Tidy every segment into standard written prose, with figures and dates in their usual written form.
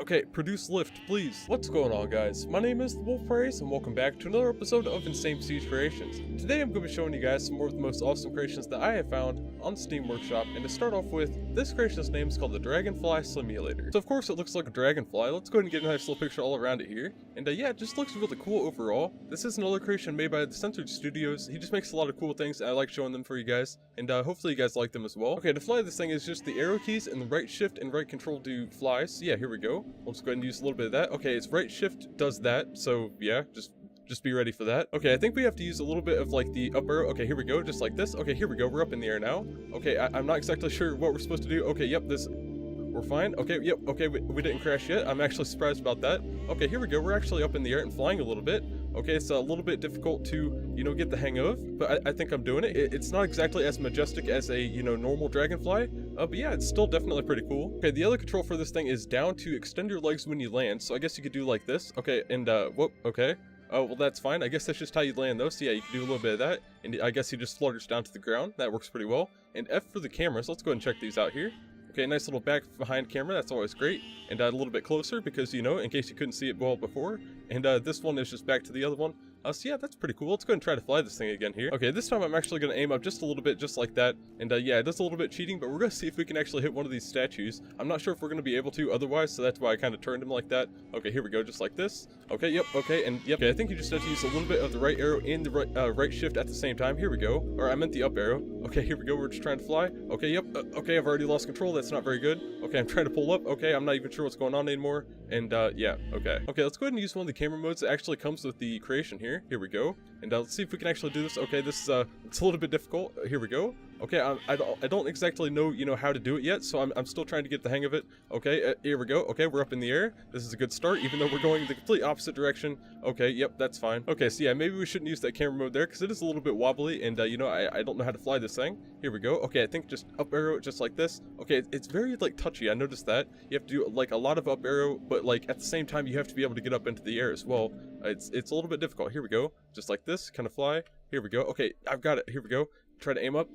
Okay, produce lift, please. What's going on, guys? My name is the Wolf Praise, and welcome back to another episode of Insane Besiege creations. Today I'm going to be showing you guys some more of the most awesome creations that I have found on Steam Workshop, and to start off with, this creation's name is called the Dragonfly Simulator. So of course it looks like a dragonfly. Let's go ahead and get a nice little picture all around it here. And yeah, it just looks really cool overall. This is another creation made by the Censored Studios. He just makes a lot of cool things, and I like showing them for you guys, and hopefully you guys like them as well. Okay, to fly this thing is just the arrow keys and the right shift and right control do fly. So yeah, here we go. Let's go ahead and use a little bit of that. Okay, it's right shift does that, so yeah, just be ready for that. Okay, I think we have to use a little bit of like the up arrow. Okay, here we go, just like this. Okay, here we go, we're up in the air now. Okay, I'm not exactly sure what we're supposed to do. Okay, yep, we're fine. Okay, yep, okay, we didn't crash yet. I'm actually surprised about that. Okay, here we go, we're actually up in the air and flying a little bit. Okay, it's a little bit difficult to, get the hang of, but I think I'm doing it. It's not exactly as majestic as a, normal dragonfly, but yeah, it's still definitely pretty cool. Okay, the other control for this thing is down to extend your legs when you land, so I guess you could do like this. Okay, and, whoop, okay. Oh, well, that's fine. I guess that's just how you land those. So yeah, you can do a little bit of that, and I guess you just flutters down to the ground. That works pretty well. And F for the cameras. Let's go ahead and check these out here. Okay, nice little back behind camera, that's always great. And a little bit closer because, in case you couldn't see it well before. And this one is just back to the other one. So yeah, that's pretty cool. Let's go ahead and try to fly this thing again here. Okay, this time I'm actually going to aim up just a little bit, just like that. And yeah, it does a little bit cheating, but we're going to see if we can actually hit one of these statues. I'm not sure if we're going to be able to otherwise, so that's why I kind of turned him like that. Okay, here we go, just like this. Okay, yep, okay, and yep. Okay, I think you just have to use a little bit of the right arrow and the right shift at the same time. Here we go. Or I meant the up arrow. Okay, here we go, we're just trying to fly. Okay, yep, okay, I've already lost control. That's not very good. Okay, I'm trying to pull up. Okay, I'm not even sure what's going on anymore. And yeah, okay. Okay, let's go ahead and use one of the camera modes that actually comes with the creation here. Here we go. And let's see if we can actually do this. Okay, this is it's a little bit difficult. Here we go. Okay, I don't exactly know, how to do it yet, so I'm still trying to get the hang of it. Okay, here we go. Okay, we're up in the air. This is a good start, even though we're going the complete opposite direction. Okay, yep, that's fine. Okay, so yeah, maybe we shouldn't use that camera mode there, because it is a little bit wobbly, and, I don't know how to fly this thing. Here we go. Okay, I think just up arrow, just like this. Okay, it's very, like, touchy. I noticed that. You have to do, like, a lot of up arrow, but, like, at the same time, you have to be able to get up into the air as well. It's a little bit difficult. Here we go. Just like this, kind of fly. Here we go. Okay, I've got it. Here we go. Try to aim up.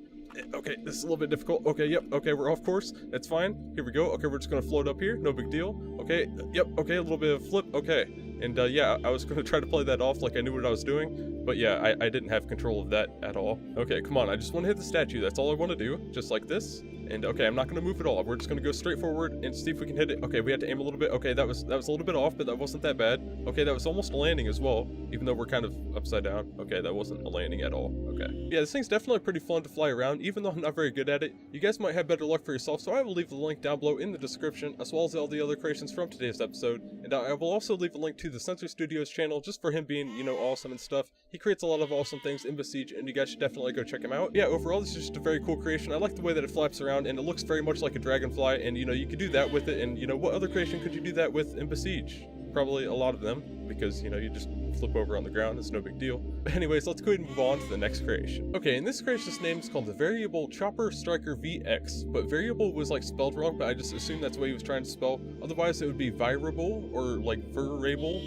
Okay, this is a little bit difficult. Okay, yep, okay, we're off course. That's fine. Here we go. Okay, we're just gonna float up here. No big deal. Okay, yep, okay, a little bit of flip. Okay, and yeah, I was gonna try to play that off like I knew what I was doing, but yeah, I didn't have control of that at all. Okay, come on, I just want to hit the statue. That's all I want to do, just like this. And okay, I'm not going to move at all. We're just going to go straight forward and see if we can hit it. Okay, we had to aim a little bit. Okay, that was a little bit off, but that wasn't that bad. Okay, that was almost a landing as well, even though we're kind of upside down. Okay, that wasn't a landing at all. Okay. Yeah, this thing's definitely pretty fun to fly around, even though I'm not very good at it. You guys might have better luck for yourself, so I will leave the link down below in the description, as well as all the other creations from today's episode. And I will also leave a link to the Censored Studios channel, just for him being, awesome and stuff. He creates a lot of awesome things in Besiege, and you guys should definitely go check him out. Yeah, overall, this is just a very cool creation. I like the way that it flaps around, and it looks very much like a dragonfly, and you could do that with it. And what other creation could you do that with in Besiege? Probably a lot of them, because you just flip over on the ground. It's no big deal. But anyways, let's go ahead and move on to the next creation. Okay, and this creation's name is called the Variable Chopper Striker VX, but variable was like spelled wrong, but I just assumed that's what he was trying to spell. Otherwise it would be variable or like variable.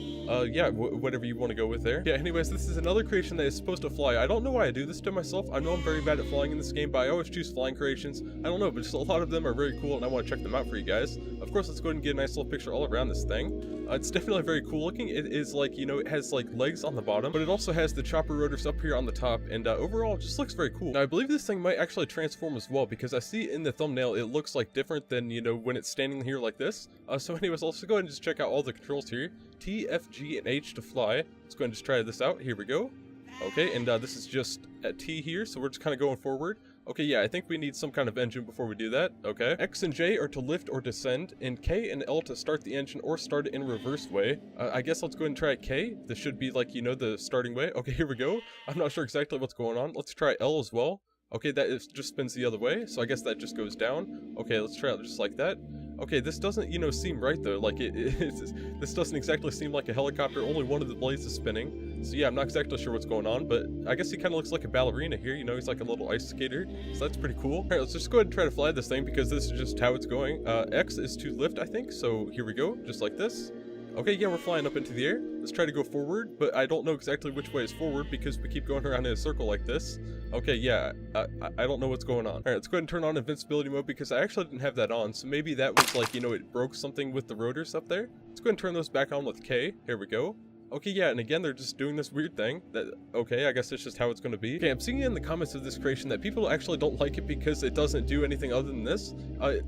Yeah, whatever you want to go with there. Yeah, anyways, this is another creation that is supposed to fly. I don't know why I do this to myself. I know I'm very bad at flying in this game, but I always choose flying creations. I don't know, but just a lot of them are very cool, and I want to check them out for you guys. Of course, let's go ahead and get a nice little picture all around this thing. It's definitely very cool looking. It is like, it has like legs on the bottom, but it also has the chopper rotors up here on the top, and overall it just looks very cool. Now, I believe this thing might actually transform as well, because I see in the thumbnail it looks like different than, when it's standing here like this. So anyways, let's go ahead and just check out all the controls here. T, F, G, and H to fly. Let's go ahead and just try this out. Here we go. Okay, and this is just at T here, so we're just kind of going forward. Okay, yeah, I think we need some kind of engine before we do that. Okay. X and J are to lift or descend, and K and L to start the engine or start it in a reverse way. I guess let's go ahead and try K. This should be like, the starting way. Okay, here we go. I'm not sure exactly what's going on. Let's try L as well. Okay, that just spins the other way, so I guess that just goes down. Okay, let's try it just like that. Okay, this doesn't, seem right though. Like, this doesn't exactly seem like a helicopter. Only one of the blades is spinning. So yeah, I'm not exactly sure what's going on, but I guess he kind of looks like a ballerina here. He's like a little ice skater. So that's pretty cool. All right, let's just go ahead and try to fly this thing, because this is just how it's going. X is to lift, I think. So here we go, just like this. Okay, yeah, we're flying up into the air. Let's try to go forward, but I don't know exactly which way is forward because we keep going around in a circle like this. Okay, yeah, I don't know what's going on. All right, let's go ahead and turn on invincibility mode because I actually didn't have that on, so maybe that was like, you know, it broke something with the rotors up there. Let's go ahead and turn those back on with K. Here we go. Okay, yeah, and again, they're just doing this weird thing that, okay, I guess it's just how it's going to be. Okay, I'm seeing in the comments of this creation that people actually don't like it because it doesn't do anything other than this.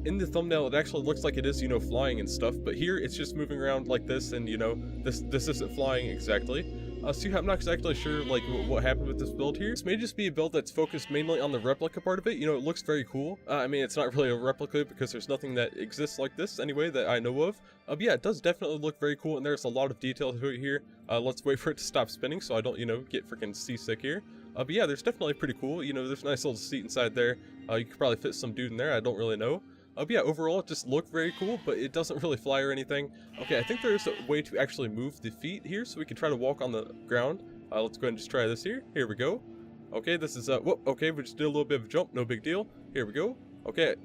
In the thumbnail, it actually looks like it is, you know, flying and stuff, but here it's just moving around like this, and, you know, this isn't flying exactly. So I'm not exactly sure, like, what happened with this build here. This may just be a build that's focused mainly on the replica part of it. You know, it looks very cool. I mean, it's not really a replica because there's nothing that exists like this anyway that I know of. But yeah, it does definitely look very cool, and there's a lot of detail to it here. Let's wait for it to stop spinning so I don't, you know, get freaking seasick here. But yeah, there's definitely pretty cool. You know, there's a nice little seat inside there. You could probably fit some dude in there. I don't really know. But yeah, overall, it just looked very cool, but it doesn't really fly or anything. Okay, I think there's a way to actually move the feet here, so we can try to walk on the ground. Let's go ahead and just try this here. Here we go. Okay, this is, whoop, okay, we just did a little bit of a jump, no big deal. Here we go. Okay,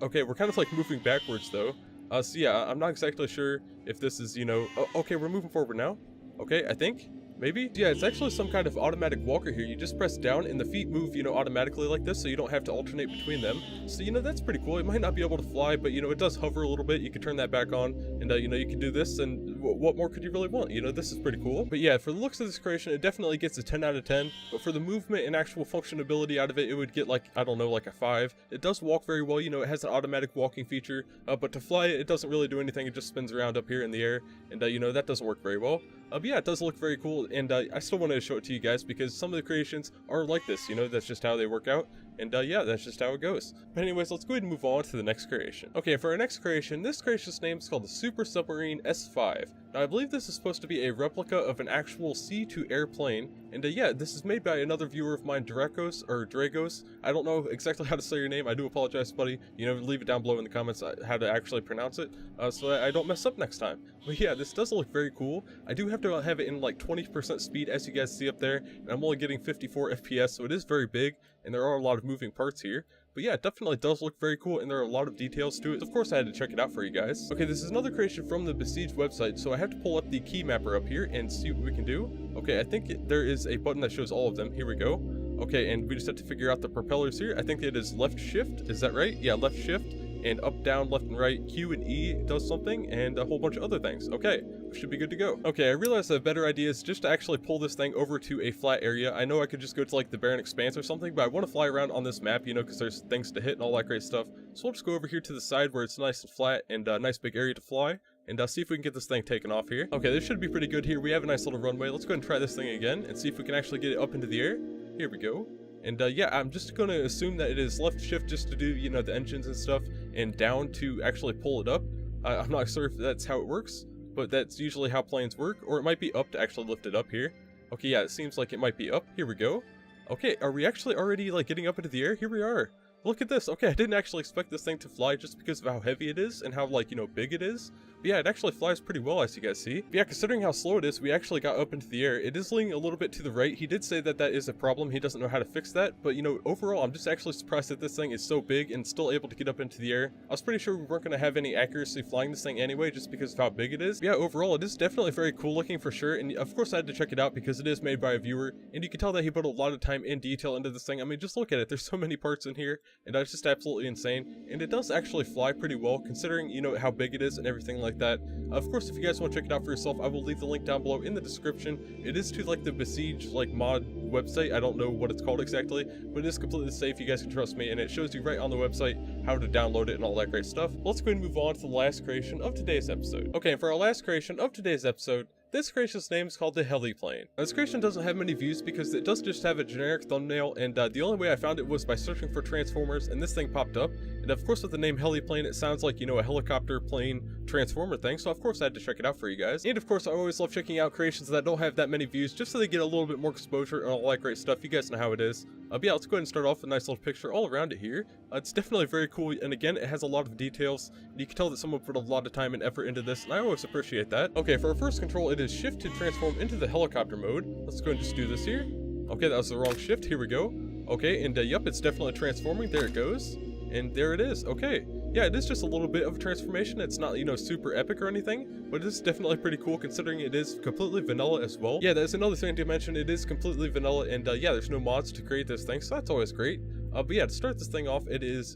okay, we're kind of like moving backwards though. So yeah, I'm not exactly sure if this is, you know, okay, we're moving forward now. Okay, I think. Maybe? Yeah, it's actually some kind of automatic walker here. You just press down and the feet move, you know, automatically like this, so you don't have to alternate between them. So, you know, that's pretty cool. It might not be able to fly, but, you know, it does hover a little bit. You can turn that back on, and, you know, you can do this, and what more could you really want? You know, this is pretty cool. But yeah, for the looks of this creation, it definitely gets a 10 out of 10, but for the movement and actual functionability out of it, it would get, like, I don't know, like a 5. It does walk very well. You know, it has an automatic walking feature, but to fly it, it doesn't really do anything. It just spins around up here in the air, and, you know, that doesn't work very well. But yeah, it does look very cool, and I still wanted to show it to you guys because some of the creations are like this, you know, that's just how they work out, and yeah, that's just how it goes. But anyways, let's go ahead and move on to the next creation. Okay, for our next creation, this creation's name is called the Super Submarine S5. Now, I believe this is supposed to be a replica of an actual sea-to-air plane, and yeah, this is made by another viewer of mine, Dragos. I don't know exactly how to say your name. I do apologize, buddy. You know, leave it down below in the comments how to actually pronounce it, so that I don't mess up next time. But yeah, this does look very cool. I do have to have it in like 20% speed, as you guys see up there, and I'm only getting 54 FPS, so it is very big, and there are a lot of moving parts here. But yeah, it definitely does look very cool, and there are a lot of details to it. Of course, I had to check it out for you guys. Okay, this is another creation from the Besiege website, so I have to pull up the key mapper up here and see what we can do. Okay, I think there is a button that shows all of them. Here we go. Okay, and we just have to figure out the propellers here. I think it is left shift. Is that right? Yeah, left shift. And up, down, left, and right. Q and E does something, and a whole bunch of other things. Okay, we should be good to go. Okay, I realized a better idea is just to actually pull this thing over to a flat area. I know I could just go to like the barren expanse or something, but I want to fly around on this map, you know, because there's things to hit and all that great stuff. So we'll just go over here to the side where it's nice and flat and a nice big area to fly. And see if we can get this thing taken off here. Okay, this should be pretty good here. We have a nice little runway. Let's go ahead and try this thing again and see if we can actually get it up into the air. Here we go. And yeah, I'm just going to assume that it is left shift just to do, you know, the engines and stuff, and down to actually pull it up. I'm not sure if that's how it works, but that's usually how planes work, or it might be up to actually lift it up here. Okay, yeah, it seems like it might be up. Here we go. Okay, are we actually already like getting up into the air? Here we are. Look at this. Okay, I didn't actually expect this thing to fly just because of how heavy it is and how, like, you know, big it is. But yeah, it actually flies pretty well, as you guys see. But yeah, considering how slow it is, we actually got up into the air. It is leaning a little bit to the right. He did say that that is a problem. He doesn't know how to fix that. But, you know, overall, I'm just actually surprised that this thing is so big and still able to get up into the air. I was pretty sure we weren't going to have any accuracy flying this thing anyway, just because of how big it is. But yeah, overall, it is definitely very cool looking for sure. And of course, I had to check it out because it is made by a viewer. And you can tell that he put a lot of time and detail into this thing. I mean, just look at it. There's so many parts in here. And it's just absolutely insane. And it does actually fly pretty well, considering, you know, how big it is and everything like that. Of course, if you guys want to check it out for yourself, I will leave the link down below in the description. It is to like the Besiege like mod website. I don't know what it's called exactly, but it is completely safe. You guys can trust me, and it shows you right on the website how to download it and all that great stuff. Let's go ahead and move on to the last creation of today's episode. Okay, and for our last creation of today's episode, this creation's name is called the Heliplane. Now, this creation doesn't have many views because it does just have a generic thumbnail, and the only way I found it was by searching for Transformers, and this thing popped up. And of course, with the name Heliplane, it sounds like, you know, a helicopter plane transformer thing, so of course I had to check it out for you guys. And of course, I always love checking out creations that don't have that many views, just so they get a little bit more exposure and all that great stuff. You guys know how it is. But yeah, let's go ahead and start off with a nice little picture all around it here. It's definitely very cool, and again, it has a lot of details. You can tell that someone put a lot of time and effort into this, and I always appreciate that. Okay, for our first control, it is shift to transform into the helicopter mode. Let's go ahead and just do this here. Okay, that was the wrong shift. Here we go. Okay, and yep, it's definitely transforming. There it goes. And there it is. Okay. Yeah, it is just a little bit of a transformation. It's not, you know, super epic or anything, but it is definitely pretty cool considering it is completely vanilla as well. Yeah, that's another thing to mention. It is completely vanilla, and yeah, there's no mods to create this thing, so that's always great. But yeah, to start this thing off, it is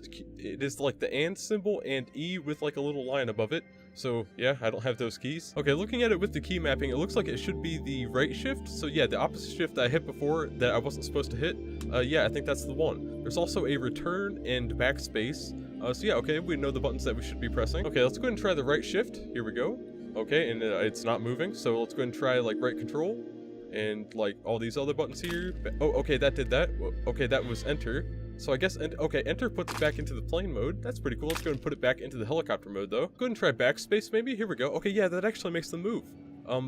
like the and symbol and E with like a little line above it. So yeah, I don't have those keys. Okay, looking at it with the key mapping, it looks like it should be the right shift. So yeah, the opposite shift that I hit before that I wasn't supposed to hit. Yeah, I think that's the one. There's also a return and backspace. So yeah, okay, we know the buttons that we should be pressing. Okay, let's go ahead and try the right shift. Here we go. Okay, and it's not moving. So let's go ahead and try like right control and like all these other buttons here. Oh, okay, that did that. Okay, that was enter. So I guess, okay, enter puts it back into the plane mode. That's pretty cool. Let's go ahead and put it back into the helicopter mode though. Go ahead and try backspace maybe. Here we go. Okay, yeah, that actually makes them move.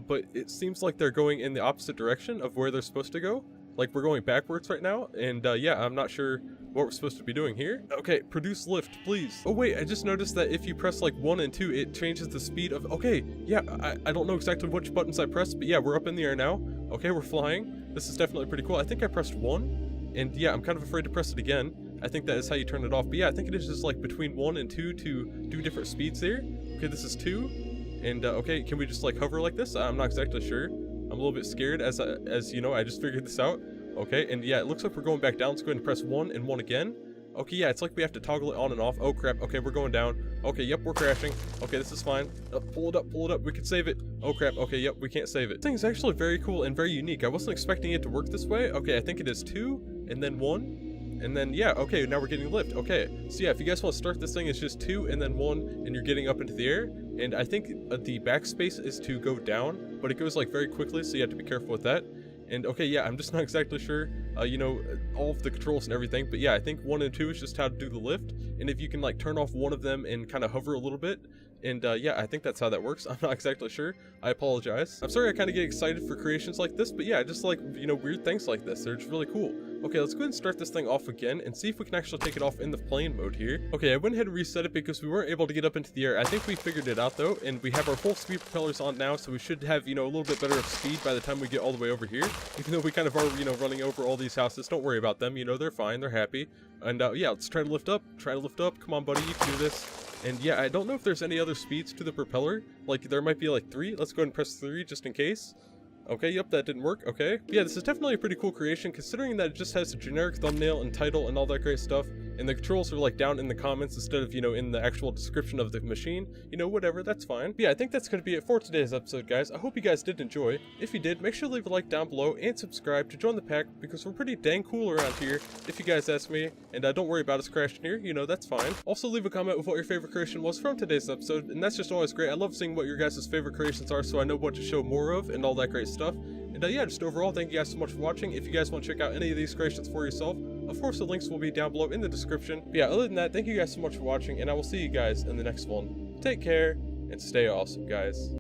But it seems like they're going in the opposite direction of where they're supposed to go. Like we're going backwards right now, and yeah, I'm not sure what we're supposed to be doing here. Okay, produce lift, please. Oh wait, I just noticed that if you press like 1 and 2, it changes the speed of, okay, yeah, I don't know exactly which buttons I pressed, but yeah, we're up in the air now. Okay, we're flying. This is definitely pretty cool. I think I pressed 1, and yeah, I'm kind of afraid to press it again. I think that is how you turn it off, but yeah, I think it is just like between 1 and 2 to do different speeds there. Okay, this is 2, and okay, can we just like hover like this? I'm not exactly sure. I'm a little bit scared as you know, I just figured this out. Okay, and yeah, it looks like we're going back down. Let's go ahead and press 1 and 1 again. Okay, yeah, it's like we have to toggle it on and off. Oh crap, okay, we're going down. Okay, yep, we're crashing. Okay, this is fine. Pull it up, we can save it. Oh crap, okay, yep, we can't save it. This thing is actually very cool and very unique. I wasn't expecting it to work this way. Okay, I think it is 2, and then 1. And then, yeah, okay, now we're getting lift. Okay, so yeah, if you guys want to start this thing, it's just 2 and then 1, and you're getting up into the air. And I think the backspace is to go down, but it goes like very quickly, so you have to be careful with that. And okay, yeah, I'm just not exactly sure, you know, all of the controls and everything, but yeah, I think 1 and 2 is just how to do the lift, and if you can like turn off one of them and kind of hover a little bit, and yeah, I think that's how that works. I'm not exactly sure. I apologize. I'm sorry I kind of get excited for creations like this, but yeah, I just like, you know, weird things like this. They're just really cool. Okay, let's go ahead and start this thing off again and see if we can actually take it off in the plane mode here. Okay, I went ahead and reset it because we weren't able to get up into the air. I think we figured it out though, and we have our full speed propellers on now, so we should have, you know, a little bit better of speed by the time we get all the way over here. Even though we kind of are, you know, running over all these houses, don't worry about them. You know, they're fine, they're happy. And yeah, let's try to lift up. Come on, buddy, you can do this. And yeah, I don't know if there's any other speeds to the propeller. Like, there might be like 3. Let's go ahead and press 3 just in case. Okay, yep, that didn't work. Okay. But yeah, this is definitely a pretty cool creation considering that it just has a generic thumbnail and title and all that great stuff. And the controls are like down in the comments instead of, you know, in the actual description of the machine. You know, whatever, that's fine. But yeah, I think that's going to be it for today's episode, guys. I hope you guys did enjoy. If you did, make sure to leave a like down below and subscribe to join the pack because we're pretty dang cool around here, if you guys ask me. And don't worry about us crashing here, you know, that's fine. Also, leave a comment with what your favorite creation was from today's episode, and that's just always great. I love seeing what your guys' favorite creations are so I know what to show more of and all that great stuff. And yeah, just overall, thank you guys so much for watching. If you guys want to check out any of these creations for yourself, of course the links will be down below in the description. But yeah, other than that, thank you guys so much for watching, and I will see you guys in the next one. Take care, and stay awesome, guys.